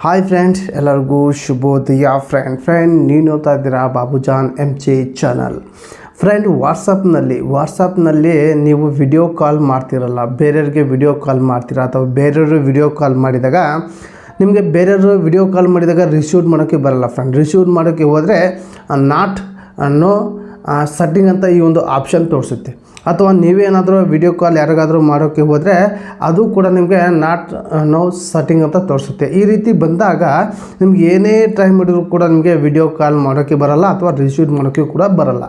Hi friends, ಎಲ್ಲರಿಗೂ ಶುಭೋದಯ. Friend ನೀವು ನೋಡ್ತಾ ಇದ್ದೀರಾ ಬಾಬುಜಾನ್ MJ ಚಾನಲ್. ಫ್ರೆಂಡ್, ವಾಟ್ಸಪ್ನಲ್ಲಿ ನೀವು ವಿಡಿಯೋ ಕಾಲ್ ಮಾಡ್ತಿರಲ್ಲ, ಬೇರೆಯವ್ರಿಗೆ ವಿಡಿಯೋ ಕಾಲ್ ಮಾಡ್ತೀರಾ ಅಥವಾ ಬೇರೆಯವರು ವಿಡಿಯೋ ಕಾಲ್ ಮಾಡಿದಾಗ ನಿಮಗೆ ಬೇರೆಯವರು ವಿಡಿಯೋ ಕಾಲ್ ಮಾಡಿದಾಗ ರಿಸೀವ್ ಮಾಡೋಕ್ಕೆ ಬರಲ್ಲ. ಫ್ರೆಂಡ್, ರಿಸೀವ್ ಮಾಡೋಕ್ಕೆ ಹೋದರೆ ನಾಟ್ ಅನ್ನೋ ಸೆಟ್ಟಿಂಗ್ ಅಂತ ಈ ಒಂದು ಆಪ್ಷನ್ ತೋರಿಸುತ್ತೆ. ಅಥವಾ ನೀವೇನಾದರೂ ವಿಡಿಯೋ ಕಾಲ್ ಯಾರಿಗಾದರೂ ಮಾಡೋಕ್ಕೆ ಹೋದರೆ ಅದು ಕೂಡ ನಿಮಗೆ ನಾಟ್ ನೋ ಸೆಟ್ಟಿಂಗ್ ಅಂತ ತೋರಿಸುತ್ತೆ. ಈ ರೀತಿ ಬಂದಾಗ ನಿಮ್ಗೆ ಏನೇ ಟೈಮ್ ಹಿಡಿದ್ರೂ ಕೂಡ ನಿಮಗೆ ವಿಡಿಯೋ ಕಾಲ್ ಮಾಡೋಕ್ಕೆ ಬರಲ್ಲ ಅಥವಾ ರಿಸೀವ್ ಮಾಡೋಕ್ಕೆ ಕೂಡ ಬರಲ್ಲ.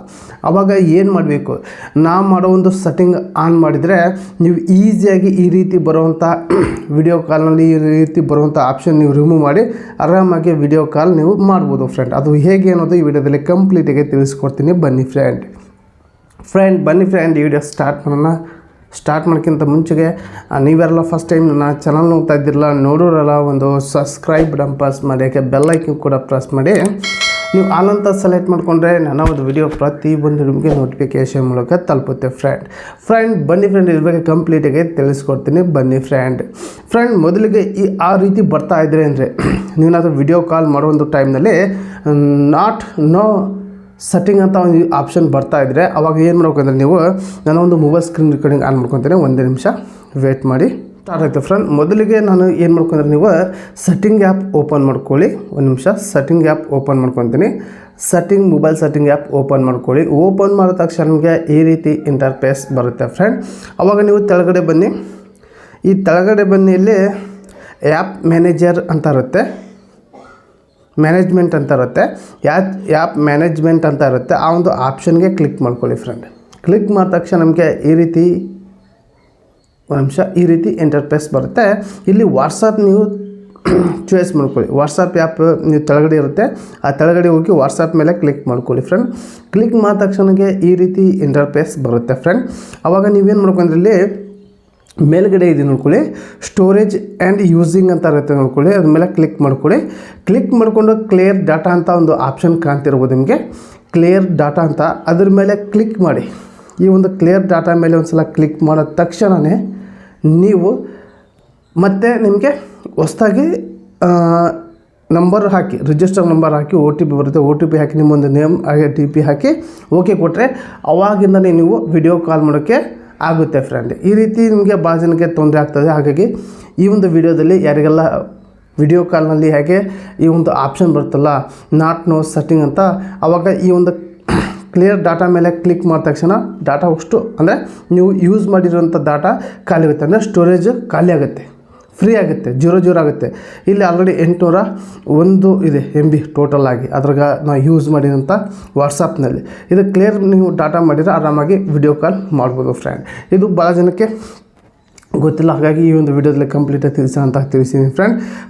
ಆವಾಗ ಏನು ಮಾಡಬೇಕು, ನಾವು ಮಾಡೋ ಒಂದು ಸೆಟ್ಟಿಂಗ್ ಆನ್ ಮಾಡಿದರೆ ನೀವು ಈಸಿಯಾಗಿ ಈ ರೀತಿ ಬರುವಂಥ ವಿಡಿಯೋ ಕಾಲ್ನಲ್ಲಿ ಈ ರೀತಿ ಬರುವಂಥ ಆಪ್ಷನ್ ನೀವು ರಿಮೂವ್ ಮಾಡಿ ಆರಾಮಾಗಿ ವಿಡಿಯೋ ಕಾಲ್ ನೀವು ಮಾಡ್ಬೋದು. ಫ್ರೆಂಡ್, ಅದು ಹೇಗೆ ಅನ್ನೋದು ಈ ವಿಡಿಯೋದಲ್ಲಿ ಕಂಪ್ಲೀಟಾಗಿ ತಿಳಿಸ್ಕೊಡ್ತೀನಿ. ಬನ್ನಿ ಫ್ರೆಂಡ್, ಈ ವಿಡಿಯೋ ಸ್ಟಾರ್ಟ್ ಮಾಡೋಣ. ಸ್ಟಾರ್ಟ್ ಮಾಡೋಕ್ಕಿಂತ ಮುಂಚೆಗೆ ನೀವೆಲ್ಲ ಫಸ್ಟ್ ಟೈಮ್ ನನ್ನ ಚಾನಲ್ ನೋಡ್ತಾ ಇದ್ದಿರಲ್ಲ, ನೋಡೋರಲ್ಲ, ಒಂದು ಸಬ್ಸ್ಕ್ರೈಬ್ ಬಟನ್ ಪ್ರೆಸ್ ಮಾಡಿ, ಯಾಕೆ ಬೆಲ್ ಐಕನ್ ಕೂಡ ಪ್ರೆಸ್ ಮಾಡಿ. ನೀವು ಆಲ್ ಅಂತ ಸೆಲೆಕ್ಟ್ ಮಾಡಿಕೊಂಡ್ರೆ ನನ್ನ ಒಂದು ವಿಡಿಯೋ ಪ್ರತಿಯೊಂದು ನಿಮಗೆ ನೋಟಿಫಿಕೇಷನ್ ಮೂಲಕ ತಲುಪುತ್ತೆ. ಫ್ರೆಂಡ್ ಬನ್ನಿ ಇದ್ರ ಬಗ್ಗೆ ಕಂಪ್ಲೀಟಾಗಿ ತಿಳಿಸ್ಕೊಡ್ತೀನಿ. ಬನ್ನಿ ಫ್ರೆಂಡ್, ಮೊದಲಿಗೆ ಆ ರೀತಿ ಬರ್ತಾ ಇದ್ರೆ ಅಂದರೆ ನೀವೇನಾದರೂ ವಿಡಿಯೋ ಕಾಲ್ ಮಾಡೋ ಒಂದು ಟೈಮ್ನಲ್ಲಿ ನಾಟ್ ನೋ ಸೆಟ್ಟಿಂಗ್ ಅಂತ ಒಂದು ಆಪ್ಷನ್ ಬರ್ತಾ ಇದ್ದರೆ ಅವಾಗ ಏನು ಮಾಡ್ಬೇಕಂದ್ರೆ ನೀವು ನಾನು ಒಂದು ಮೊಬೈಲ್ ಸ್ಕ್ರೀನ್ ರೆಕಾರ್ಡಿಂಗ್ ಆನ್ ಮಾಡ್ಕೊತೀನಿ. ಒಂದು ನಿಮಿಷ ವೇಟ್ ಮಾಡಿ. ಸ್ಟಾರ್ಟ್ ಆಯಿತು. ಫ್ರೆಂಡ್, ಮೊದಲಿಗೆ ನಾನು ಏನು ಮಾಡ್ಕೊಂಡ್ರೆ ನೀವು ಸೆಟ್ಟಿಂಗ್ ಆ್ಯಪ್ ಓಪನ್ ಮಾಡ್ಕೊಳ್ಳಿ. ಒಂದು ನಿಮಿಷ ಸೆಟ್ಟಿಂಗ್ ಆ್ಯಪ್ ಓಪನ್ ಮಾಡ್ಕೊತೀನಿ. ಮೊಬೈಲ್ ಸೆಟ್ಟಿಂಗ್ ಆ್ಯಪ್ ಓಪನ್ ಮಾಡ್ಕೊಳ್ಳಿ. ಓಪನ್ ಮಾಡಿದ ತಕ್ಷಣ ನಿಮಗೆ ಈ ರೀತಿ ಇಂಟರ್ಫೇಸ್ ಬರುತ್ತೆ. ಫ್ರೆಂಡ್, ಅವಾಗ ನೀವು ತೆಳಗಡೆ ಬನ್ನಿ. ಈ ತೆಳಗಡೆ ಬನ್ನಿ, ಇಲ್ಲಿ ಆ್ಯಪ್ ಮ್ಯಾನೇಜರ್ ಅಂತ ಇರುತ್ತೆ, ಮ್ಯಾನೇಜ್ಮೆಂಟ್ ಅಂತ ಇರುತ್ತೆ, ಆ್ಯಪ್ ಮ್ಯಾನೇಜ್ಮೆಂಟ್ ಅಂತ ಇರುತ್ತೆ. ಆ ಒಂದು ಆಪ್ಷನ್ಗೆ ಕ್ಲಿಕ್ ಮಾಡ್ಕೊಳ್ಳಿ. ಫ್ರೆಂಡ್, ಕ್ಲಿಕ್ ಮಾಡಿದ ತಕ್ಷಣ ನಮಗೆ ಈ ರೀತಿ ಇಂಟರ್ಫೇಸ್ ಬರುತ್ತೆ. ಇಲ್ಲಿ ವಾಟ್ಸಪ್ ನೀವು ಚಾಯ್ಸ್ ಮಾಡ್ಕೊಳ್ಳಿ. ವಾಟ್ಸಪ್ ಆ್ಯಪ್ ನೀವು ತೆಳಗಡೆ ಇರುತ್ತೆ, ಆ ತೆಳಗಡೆ ಹೋಗಿ ವಾಟ್ಸಪ್ ಮೇಲೆ ಕ್ಲಿಕ್ ಮಾಡ್ಕೊಳ್ಳಿ. ಫ್ರೆಂಡ್, ಕ್ಲಿಕ್ ಮಾಡಿದ ತಕ್ಷಣಕ್ಕೆ ಈ ರೀತಿ ಇಂಟರ್ಫೇಸ್ ಬರುತ್ತೆ. ಫ್ರೆಂಡ್, ಆವಾಗ ನೀವೇನು ಮಾಡ್ಕೊಂಡ್ರೆ ಇಲ್ಲಿ ಮೇಲ್ಗಡೆ ಇದೆ ನೋಡ್ಕೊಳ್ಳಿ, ಸ್ಟೋರೇಜ್ ಆ್ಯಂಡ್ ಯೂಸಿಂಗ್ ಅಂತ ಇರುತ್ತೆ ನೋಡ್ಕೊಳ್ಳಿ, ಅದ್ರ ಮೇಲೆ ಕ್ಲಿಕ್ ಮಾಡ್ಕೊಳ್ಳಿ. ಕ್ಲಿಕ್ ಮಾಡಿಕೊಂಡು ಕ್ಲಿಯರ್ ಡಾಟಾ ಅಂತ ಒಂದು ಆಪ್ಷನ್ ಕಾಣ್ತಿರ್ಬೋದು ನಿಮಗೆ, ಕ್ಲಿಯರ್ ಡಾಟಾ ಅಂತ. ಅದ್ರ ಮೇಲೆ ಕ್ಲಿಕ್ ಮಾಡಿ. ಈ ಒಂದು ಕ್ಲಿಯರ್ ಡಾಟಾ ಮೇಲೆ ಒಂದು ಸಲ ಕ್ಲಿಕ್ ಮಾಡಿದ ತಕ್ಷಣವೇ ನೀವು ಮತ್ತೆ ನಿಮಗೆ ಹೊಸದಾಗಿ ನಂಬರ್ ಹಾಕಿ, ರಿಜಿಸ್ಟರ್ ನಂಬರ್ ಹಾಕಿ OTP ಬರುತ್ತೆ, OTP ಹಾಕಿ ನಿಮ್ಮೊಂದು ನೇಮ್ TP ಹಾಕಿ ಓಕೆ ಕೊಟ್ಟರೆ ಅವಾಗಿಂದನೇ ನೀವು ವಿಡಿಯೋ ಕಾಲ್ ಮಾಡೋಕ್ಕೆ ಆಗುತ್ತೆ. ಫ್ರೆಂಡ್, ಈ ರೀತಿ ನಿಮಗೆ ಭಾಳ ಜನಕ್ಕೆ ತೊಂದರೆ ಆಗ್ತದೆ. ಹಾಗಾಗಿ ಈ ಒಂದು ವಿಡಿಯೋದಲ್ಲಿ ಯಾರಿಗೆಲ್ಲ ವಿಡಿಯೋ ಕಾಲ್ನಲ್ಲಿ ಹೇಗೆ ಈ ಒಂದು ಆಪ್ಷನ್ ಬರುತ್ತಲ್ಲ ನಾಟ್ ನೋ ಸೆಟ್ಟಿಂಗ್ ಅಂತ, ಆವಾಗ ಈ ಒಂದು ಕ್ಲಿಯರ್ ಡಾಟಾ ಮೇಲೆ ಕ್ಲಿಕ್ ಮಾಡಿದ ತಕ್ಷಣ ಡಾಟಾ ಅಷ್ಟು ಅಂದರೆ ನೀವು ಯೂಸ್ ಮಾಡಿರೋಂಥ ಡಾಟಾ ಖಾಲಿ ಆಗುತ್ತೆ, ಅಂದರೆ ಸ್ಟೋರೇಜ್ ಖಾಲಿ ಆಗುತ್ತೆ, ಫ್ರೀ ಆಗುತ್ತೆ, 0 ಆಗುತ್ತೆ. ಇಲ್ಲಿ ಆಲ್ರೆಡಿ 801 ಇದೆ MB ಟೋಟಲ್ ಆಗಿ ಅದ್ರಾಗ ನಾವು ಯೂಸ್ ಮಾಡಿದಂಥ ವಾಟ್ಸಪ್ನಲ್ಲಿ. ಇದು ಕ್ಲಿಯರ್ ನೀವು ಡಾಟಾ ಮಾಡಿದರೆ ಆರಾಮಾಗಿ ವಿಡಿಯೋ ಕಾಲ್ ಮಾಡ್ಬೋದು. ಫ್ರೆಂಡ್, ಇದು ಭಾಳ ಜನಕ್ಕೆ ಗೊತ್ತಿಲ್ಲ, ಹಾಗಾಗಿ ಈ ಒಂದು ವಿಡಿಯೋದಲ್ಲಿ ಕಂಪ್ಲೀಟಾಗಿ ತಿಳಿಸಿದ್ದೀನಿ.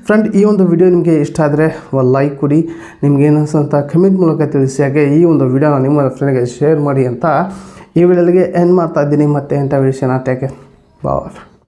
ಫ್ರೆಂಡ್, ಈ ಒಂದು ವಿಡಿಯೋ ನಿಮಗೆ ಇಷ್ಟ ಆದರೆ ಒಂದು ಲೈಕ್ ಕೊಡಿ, ನಿಮ್ಗೆ ಏನಿಸ್ತಂತ ಕಮೆಂಟ್ ಮೂಲಕ ತಿಳಿಸಿ. ಹಾಗೆ ಈ ಒಂದು ವಿಡಿಯೋನ ನಿಮ್ಮ ಫ್ರೆಂಡ್ಗೆ ಶೇರ್ ಮಾಡಿ ಅಂತ ಈ ವಿಡಿಯೋಗೆ ಎಂಡ್ ಮಾಡ್ತಾ ಇದ್ದೀನಿ. ಮತ್ತೆ ಎಂಥ ವಿಷಯನ ಟೇಕ್ ಕೇರ್, ಬಾಯ್.